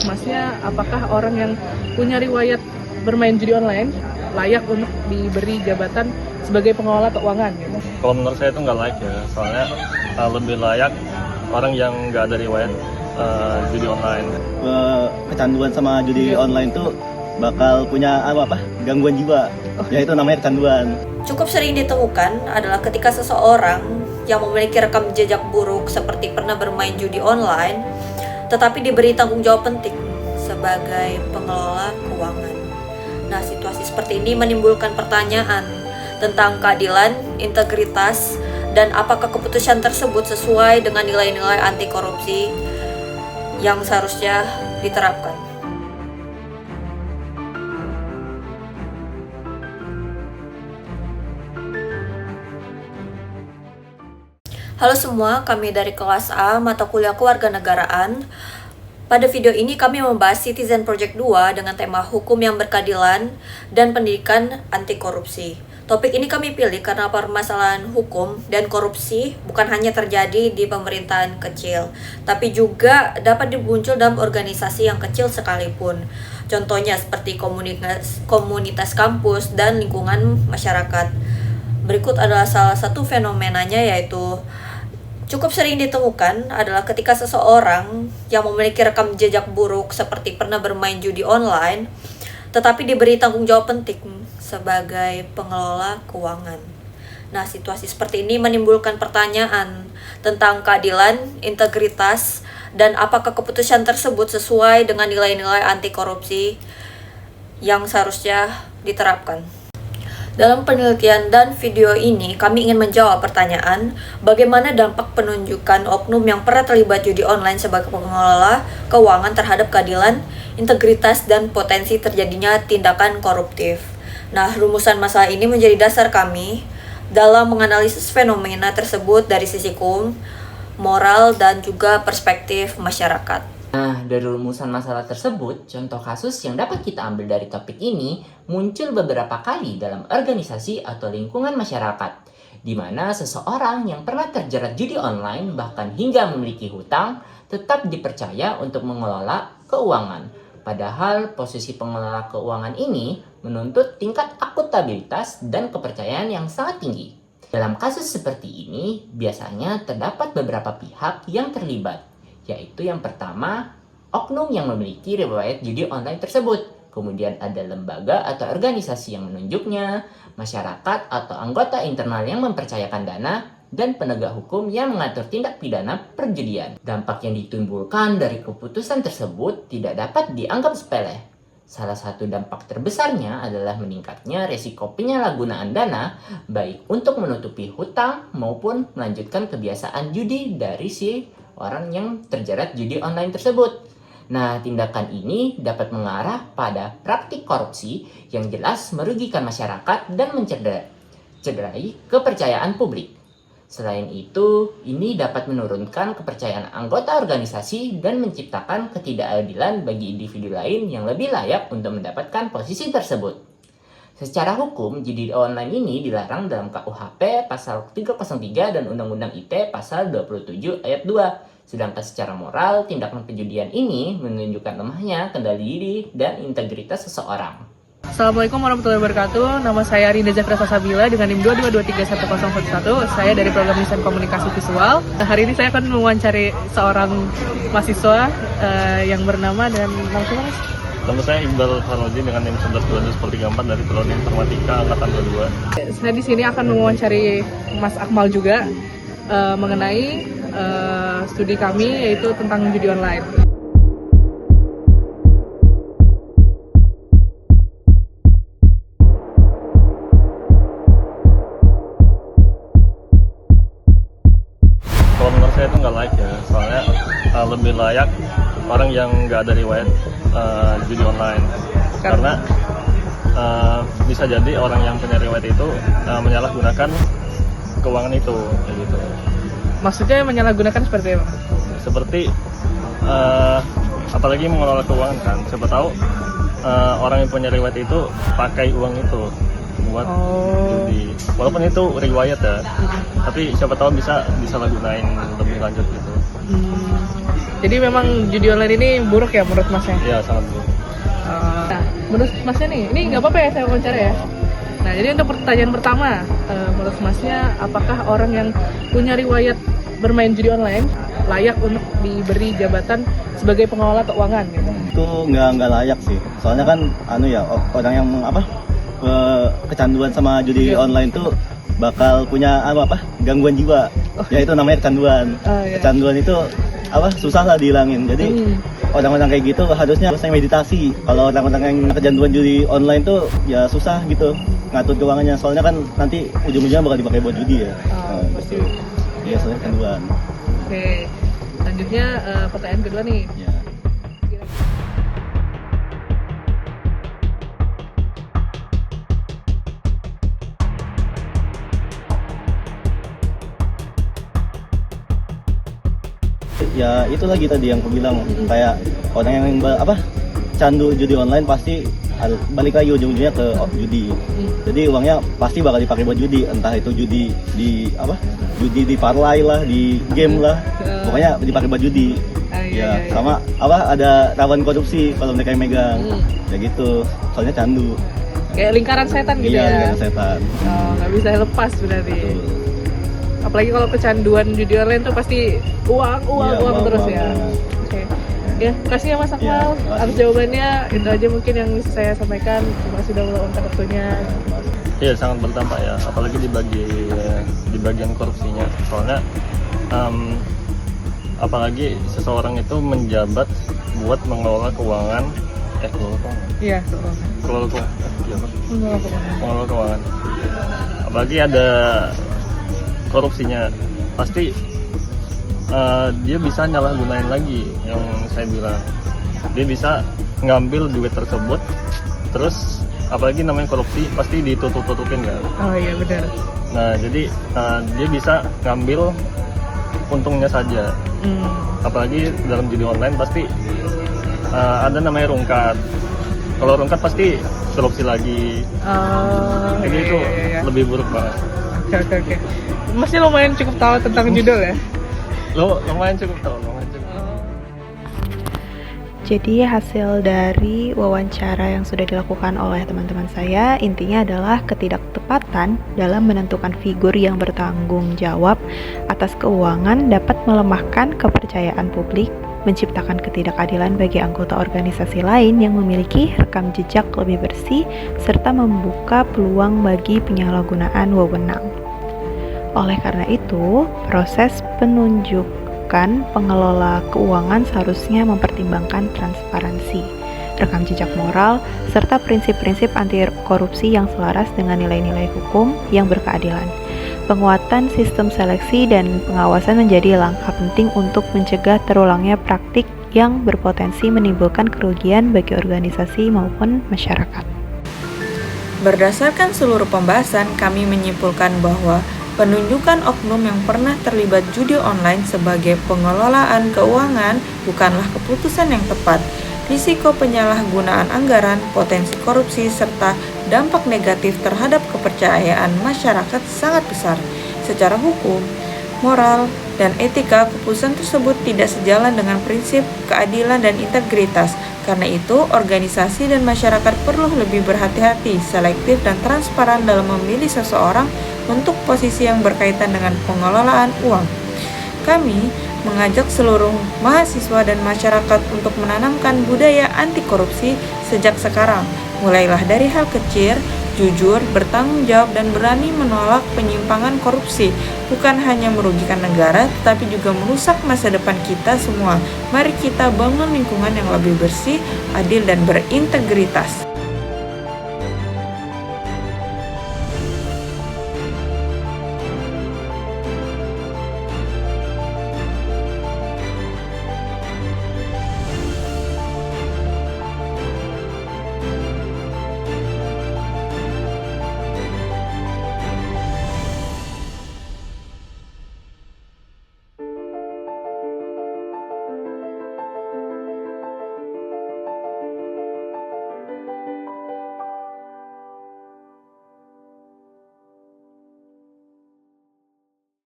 Masnya, apakah orang yang punya riwayat bermain judi online layak untuk diberi jabatan sebagai pengelola keuangan? Gitu? Kalau menurut saya itu nggak layak ya, soalnya lebih layak orang yang nggak ada riwayat judi online. Kecanduan sama judi online tuh bakal punya gangguan jiwa, yaitu namanya kecanduan. Cukup sering ditemukan adalah ketika seseorang yang memiliki rekam jejak buruk seperti pernah bermain judi online, tetapi diberi tanggung jawab penting sebagai pengelola keuangan. Nah, situasi seperti ini menimbulkan pertanyaan tentang keadilan, integritas, dan apakah keputusan tersebut sesuai dengan nilai-nilai anti korupsi yang seharusnya diterapkan. Halo semua, kami dari kelas A mata kuliah Kewarganegaraan. Pada video ini kami membahas Citizen Project 2 dengan tema hukum yang berkeadilan dan pendidikan anti korupsi. Topik ini kami pilih karena permasalahan hukum dan korupsi bukan hanya terjadi di pemerintahan kecil, tapi juga dapat muncul dalam organisasi yang kecil sekalipun. Contohnya seperti komunitas kampus dan lingkungan masyarakat. Berikut adalah salah satu fenomenanya, yaitu cukup sering ditemukan adalah ketika seseorang yang memiliki rekam jejak buruk seperti pernah bermain judi online, tetapi diberi tanggung jawab penting sebagai pengelola keuangan. Nah, situasi seperti ini menimbulkan pertanyaan tentang keadilan, integritas, dan apakah keputusan tersebut sesuai dengan nilai-nilai anti korupsi yang seharusnya diterapkan. Dalam penelitian dan video ini, kami ingin menjawab pertanyaan bagaimana dampak penunjukan oknum yang pernah terlibat judi online sebagai pengelola keuangan terhadap keadilan, integritas, dan potensi terjadinya tindakan koruptif. Nah, rumusan masalah ini menjadi dasar kami dalam menganalisis fenomena tersebut dari sisi hukum, moral, dan juga perspektif masyarakat. Nah, dari rumusan masalah tersebut, contoh kasus yang dapat kita ambil dari topik ini muncul beberapa kali dalam organisasi atau lingkungan masyarakat, di mana seseorang yang pernah terjerat judi online bahkan hingga memiliki hutang tetap dipercaya untuk mengelola keuangan. Padahal posisi pengelola keuangan ini menuntut tingkat akuntabilitas dan kepercayaan yang sangat tinggi. Dalam kasus seperti ini, biasanya terdapat beberapa pihak yang terlibat, yaitu yang pertama, oknum yang memiliki riwayat judi online tersebut. Kemudian ada lembaga atau organisasi yang menunjuknya, masyarakat atau anggota internal yang mempercayakan dana, dan penegak hukum yang mengatur tindak pidana perjudian. Dampak yang ditimbulkan dari keputusan tersebut tidak dapat dianggap sepele. Salah satu dampak terbesarnya adalah meningkatnya resiko penyalahgunaan dana, baik untuk menutupi hutang maupun melanjutkan kebiasaan judi dari si orang yang terjerat judi online tersebut. Nah, tindakan ini dapat mengarah pada praktik korupsi yang jelas merugikan masyarakat dan mencederai kepercayaan publik. Selain itu, ini dapat menurunkan kepercayaan anggota organisasi dan menciptakan ketidakadilan bagi individu lain yang lebih layak untuk mendapatkan posisi tersebut. Secara hukum, judi online ini dilarang dalam KUHP pasal 303 dan Undang-Undang ITE pasal 27 ayat 2. Sedangkan secara moral, tindakan penjudian ini menunjukkan lemahnya kendali diri dan integritas seseorang. Assalamualaikum warahmatullahi wabarakatuh. Nama saya Rinda Zafira Sasabila dengan NIM 2223101. Saya dari program Desain Komunikasi Visual. Hari ini saya akan mewawancari seorang mahasiswa yang bernama dan langsung mas. Nama saya Iqbal Farnoji dengan NIM 112234 dari Prodi Informatika Angkatan 22. Saya di sini akan mewawancari Mas Akmal juga mengenai studi kami, yaitu tentang judi online. Kalau menurut saya itu nggak layak ya, soalnya lebih layak orang yang nggak ada riwayat judi online. Karena bisa jadi orang yang punya riwayat itu menyalahgunakan keuangan itu, kayak gitu. Maksudnya menyalahgunakan seperti apa? Seperti apalagi mengelola keuangan kan, siapa tahu orang yang punya riwayat itu pakai uang itu buat judi. Walaupun itu riwayat ya, tapi siapa tahu bisa disalahgunain lebih lanjut gitu. Jadi memang judi online ini buruk ya menurut Masnya? Iya, sangat buruk. Nah, menurut Masnya nih, ini nggak apa-apa ya saya wawancara ya? Nah, jadi untuk pertanyaan pertama, menurut Masnya, apakah orang yang punya riwayat bermain judi online layak untuk diberi jabatan sebagai pengelola keuangan gitu? Itu nggak layak sih. Soalnya kan orang yang kecanduan sama judi online tuh bakal punya gangguan jiwa. Ya itu namanya kecanduan. Iya. Kecanduan itu susah lah dihilangin. Jadi orang-orang kayak gitu harusnya meditasi. Kalau orang-orang yang kecanduan judi online tuh ya susah gitu ngatur keuangannya. Soalnya kan nanti ujung-ujungnya bakal dipakai buat judi ya. Pasti. Iya, soalnya kecanduan. Oke, selanjutnya pertanyaan kedua nih. Ya. Ya itu lagi tadi yang aku bilang, kayak orang yang candu judi online pasti balik lagi ujung-ujungnya ke judi. Jadi uangnya pasti bakal dipakai buat judi, entah itu judi judi di parlay lah, di game lah, pokoknya dipakai buat judi. Ya sama ada rawan korupsi kalau mereka yang megang, ya gitu, soalnya candu. Kayak lingkaran setan gitu Iya, ya? lingkaran setan. Nggak bisa lepas berarti. Betul. Apalagi kalau kecanduan judi online tuh pasti uang Iya, terus ya. uang. Oke. Ya, makasih ya Mas Akmal Ya, makasih. atas jawabannya. Itu aja mungkin yang bisa saya sampaikan. Terima kasih sudah meluangkan waktunya. Iya, sangat berdampak ya, apalagi di bagian korupsinya. Soalnya apalagi seseorang itu menjabat buat mengelola keuangan, Iya, mengelola keuangan. Apalagi ada korupsinya, pasti dia bisa nyalahgunain lagi yang saya bilang. Dia bisa ngambil duit tersebut, terus apalagi namanya korupsi pasti ditutup-tutupin kan. Oh iya benar. Nah jadi dia bisa ngambil untungnya saja. Apalagi dalam judi online pasti ada namanya rungkat. Kalau rungkat pasti korupsi lagi. Jadi itu lebih buruk banget. Oke. Masih lumayan cukup tahu tentang judul ya? Lumayan cukup tahu. Jadi hasil dari wawancara yang sudah dilakukan oleh teman-teman saya intinya adalah ketidaktepatan dalam menentukan figur yang bertanggung jawab atas keuangan dapat melemahkan kepercayaan publik, menciptakan ketidakadilan bagi anggota organisasi lain yang memiliki rekam jejak lebih bersih, serta membuka peluang bagi penyalahgunaan wewenang. Oleh karena itu, proses penunjukan pengelola keuangan seharusnya mempertimbangkan transparansi, rekam jejak moral, serta prinsip-prinsip anti korupsi yang selaras dengan nilai-nilai hukum yang berkeadilan. Penguatan sistem seleksi dan pengawasan menjadi langkah penting untuk mencegah terulangnya praktik yang berpotensi menimbulkan kerugian bagi organisasi maupun masyarakat. Berdasarkan seluruh pembahasan, kami menyimpulkan bahwa penunjukan oknum yang pernah terlibat judi online sebagai pengelolaan keuangan bukanlah keputusan yang tepat. Risiko penyalahgunaan anggaran, potensi korupsi, serta dampak negatif terhadap kepercayaan masyarakat sangat besar. Secara hukum, moral, dan etika, keputusan tersebut tidak sejalan dengan prinsip keadilan dan integritas. Karena itu, organisasi dan masyarakat perlu lebih berhati-hati, selektif, dan transparan dalam memilih seseorang untuk posisi yang berkaitan dengan pengelolaan uang. Kami mengajak seluruh mahasiswa dan masyarakat untuk menanamkan budaya anti korupsi sejak sekarang. Mulailah dari hal kecil, jujur, bertanggung jawab, dan berani menolak penyimpangan korupsi. Bukan hanya merugikan negara, tetapi juga merusak masa depan kita semua. Mari kita bangun lingkungan yang lebih bersih, adil, dan berintegritas.